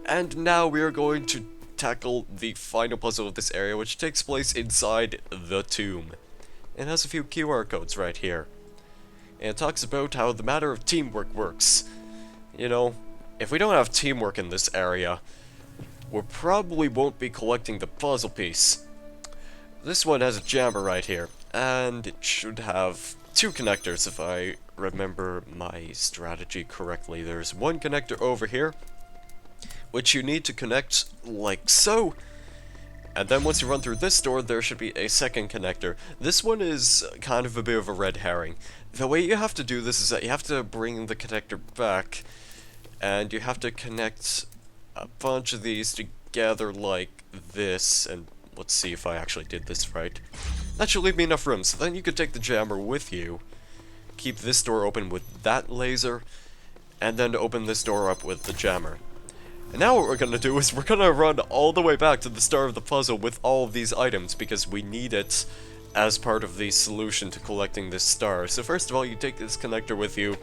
And now we are going to tackle the final puzzle of this area, which takes place inside the tomb. It has a few QR codes right here. And it talks about how the matter of teamwork works. You know, if we don't have teamwork in this area, we probably won't be collecting the puzzle piece. This one has a jammer right here, and it should have two connectors if I remember my strategy correctly. There's one connector over here, which you need to connect like so. And then once you run through this door, there should be a second connector. This one is kind of a bit of a red herring. The way you have to do this is that you have to bring the connector back, and you have to connect a bunch of these together like this, and let's see if I actually did this right. That should leave me enough room, so then you could take the jammer with you, keep this door open with that laser, and then open this door up with the jammer. And now what we're gonna do is we're gonna run all the way back to the start of the puzzle with all of these items, because we need it as part of the solution to collecting this star. So first of all, you take this connector with you,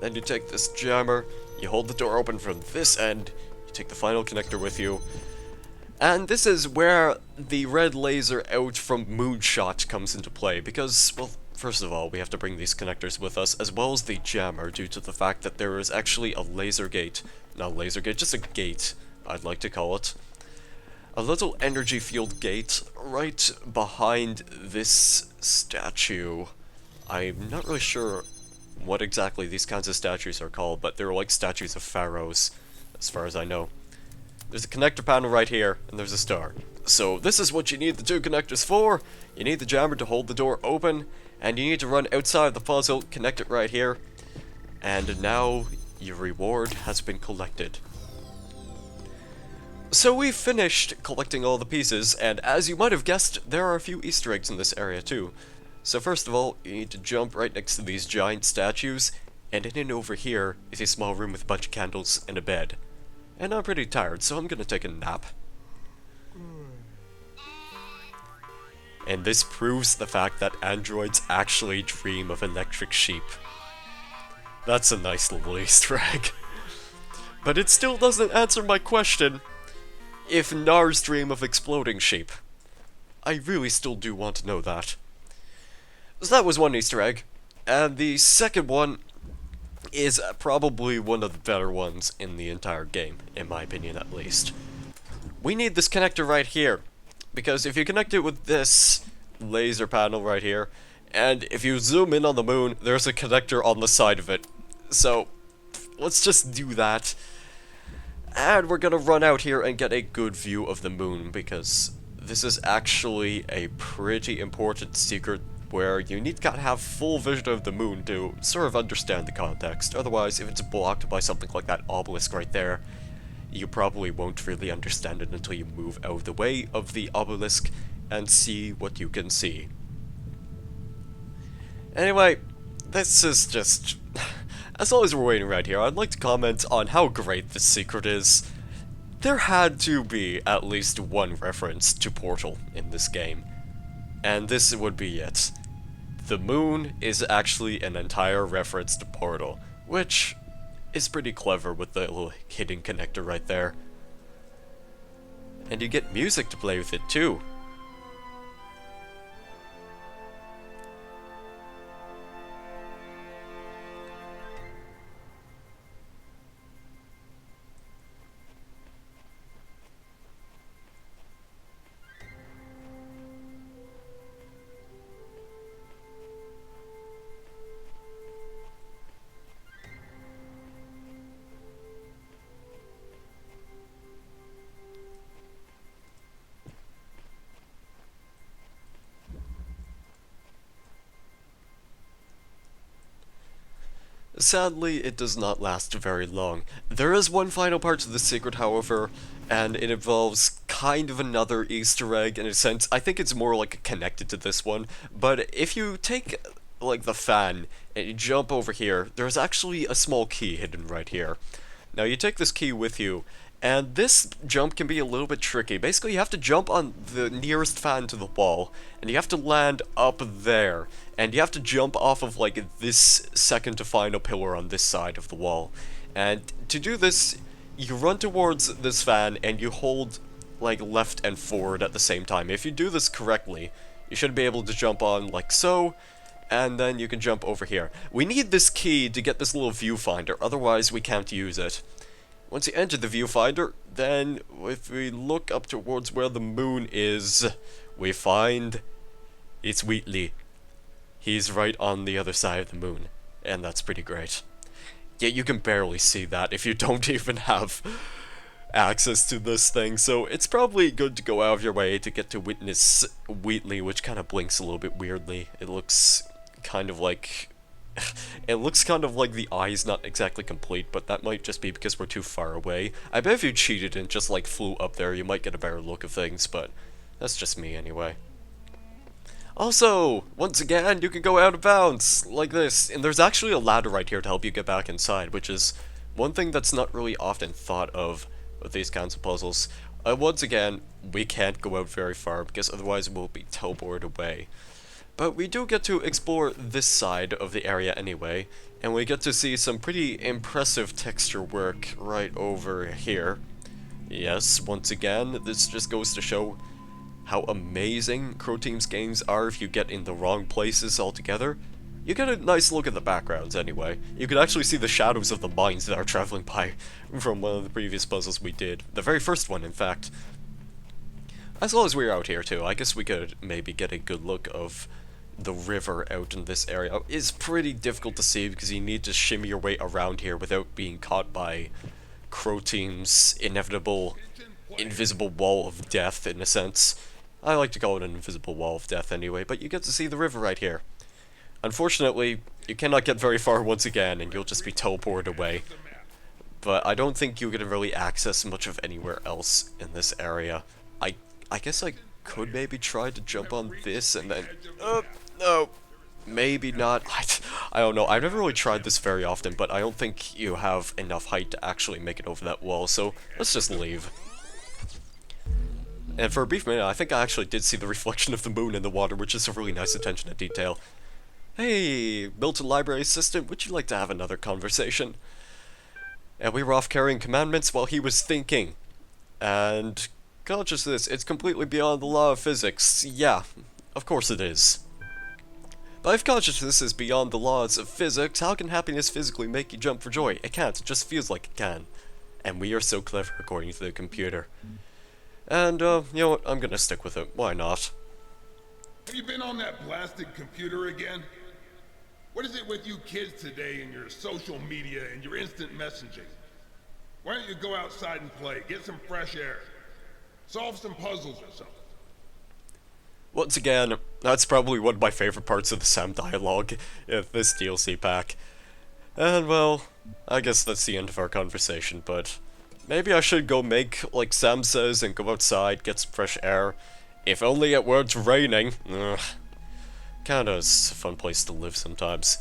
then you take this jammer, you hold the door open from this end, you take the final connector with you, and this is where the red laser out from Moonshot comes into play, because, well, first of all, we have to bring these connectors with us, as well as the jammer, due to the fact that there is actually a laser gate. Not a laser gate, just a gate, I'd like to call it. A little energy field gate right behind this statue. I'm not really sure what exactly these kinds of statues are called, but they're like statues of pharaohs, as far as I know. There's a connector panel right here, and there's a star. So this is what you need the two connectors for. You need the jammer to hold the door open, and you need to run outside the puzzle, connect it right here, and now your reward has been collected. So we've finished collecting all the pieces, and as you might have guessed, there are a few Easter eggs in this area too. So first of all, you need to jump right next to these giant statues, and in and over here is a small room with a bunch of candles and a bed. And I'm pretty tired, so I'm gonna take a nap. And this proves the fact that androids actually dream of electric sheep. That's a nice little Easter egg. But it still doesn't answer my question. If Nars dream of exploding sheep. I really still do want to know that. So that was one Easter egg. And the second one is probably one of the better ones in the entire game, in my opinion at least. We need this connector right here, because if you connect it with this laser panel right here, and if you zoom in on the moon, there's a connector on the side of it. So, let's just do that. And we're gonna run out here and get a good view of the moon, because this is actually a pretty important secret where you need to have full vision of the moon to sort of understand the context. Otherwise, if it's blocked by something like that obelisk right there, you probably won't really understand it until you move out of the way of the obelisk and see what you can see. Anyway, this is just... As long as we're waiting right here, I'd like to comment on how great this secret is. There had to be at least one reference to Portal in this game, and this would be it. The moon is actually an entire reference to Portal, which is pretty clever with the little hidden connector right there. And you get music to play with it too. Sadly, it does not last very long. There is one final part to the secret, however, and it involves kind of another Easter egg in a sense. I think it's more like connected to this one, but if you take like the fan and you jump over here, there's actually a small key hidden right here. Now you take this key with you, and this jump can be a little bit tricky. Basically, you have to jump on the nearest fan to the wall, and you have to land up there. And you have to jump off of, like, this second to final pillar on this side of the wall. And to do this, you run towards this fan and you hold like left and forward at the same time. If you do this correctly, you should be able to jump on like so, and then you can jump over here. We need this key to get this little viewfinder, otherwise we can't use it. Once you enter the viewfinder, then if we look up towards where the moon is, we find it's Wheatley. He's right on the other side of the moon, and that's pretty great. Yeah, you can barely see that if you don't even have access to this thing, so it's probably good to go out of your way to get to witness Wheatley, which kind of blinks a little bit weirdly. It looks kind of like... it looks kind of like the eye's not exactly complete, but that might just be because we're too far away. I bet if you cheated and just like flew up there, you might get a better look of things, but that's just me anyway. Also, once again, you can go out of bounds, like this, and there's actually a ladder right here to help you get back inside, which is one thing that's not really often thought of with these kinds of puzzles. Once again, we can't go out very far, because otherwise we'll be teleported away. But we do get to explore this side of the area anyway, and we get to see some pretty impressive texture work right over here. Yes, once again, this just goes to show how amazing Crow Team's games are if you get in the wrong places altogether. You get a nice look at the backgrounds anyway. You can actually see the shadows of the mines that are traveling by from one of the previous puzzles we did. The very first one, in fact. As long as we're out here too, I guess we could maybe get a good look of the river out in this area. It's pretty difficult to see because you need to shimmy your way around here without being caught by Crow Team's inevitable invisible wall of death, in a sense. I like to call it an invisible wall of death anyway, but you get to see the river right here. Unfortunately, you cannot get very far once again, and you'll just be teleported away. But I don't think you can really access much of anywhere else in this area. I guess I could maybe try to jump on this and then... no, maybe not. I don't know. I've never really tried this very often, but I don't think you have enough height to actually make it over that wall, so let's just leave. And for a brief minute, I think I actually did see the reflection of the moon in the water, which is a really nice attention to detail. Hey, Milton Library Assistant, would you like to have another conversation? And we were off carrying commandments while he was thinking. And consciousness, it's completely beyond the law of physics. Yeah, of course it is. But if consciousness is beyond the laws of physics, how can happiness physically make you jump for joy? It can't, it just feels like it can. And we are so clever according to the computer. And, you know what, I'm gonna stick with it. Why not? Have you been on that blasted computer again? What is it with you kids today and your social media and your instant messaging? Why don't you go outside and play, get some fresh air, solve some puzzles or something? Once again, that's probably one of my favorite parts of the Sam dialogue in this DLC pack. And well, I guess that's the end of our conversation, but maybe I should go make, like Sam says, and go outside, get some fresh air. If only it weren't raining. Ugh. Canada's a fun place to live sometimes.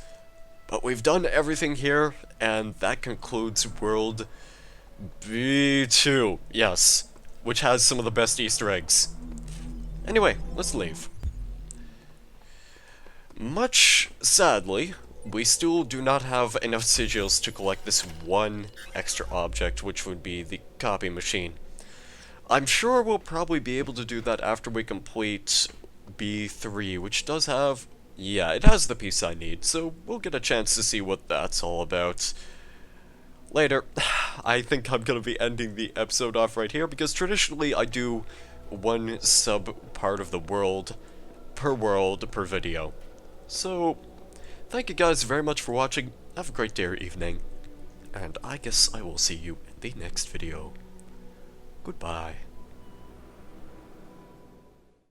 But we've done everything here, and that concludes World B2. Yes, which has some of the best Easter eggs. Anyway, let's leave. Much sadly, we still do not have enough sigils to collect this one extra object, which would be the copy machine. I'm sure we'll probably be able to do that after we complete B3, which does have... yeah, it has the piece I need, so we'll get a chance to see what that's all about later. I think I'm going to be ending the episode off right here, because traditionally I do one sub-part of the world per video. So, thank you guys very much for watching, have a great day or evening, and I guess I will see you in the next video. Goodbye.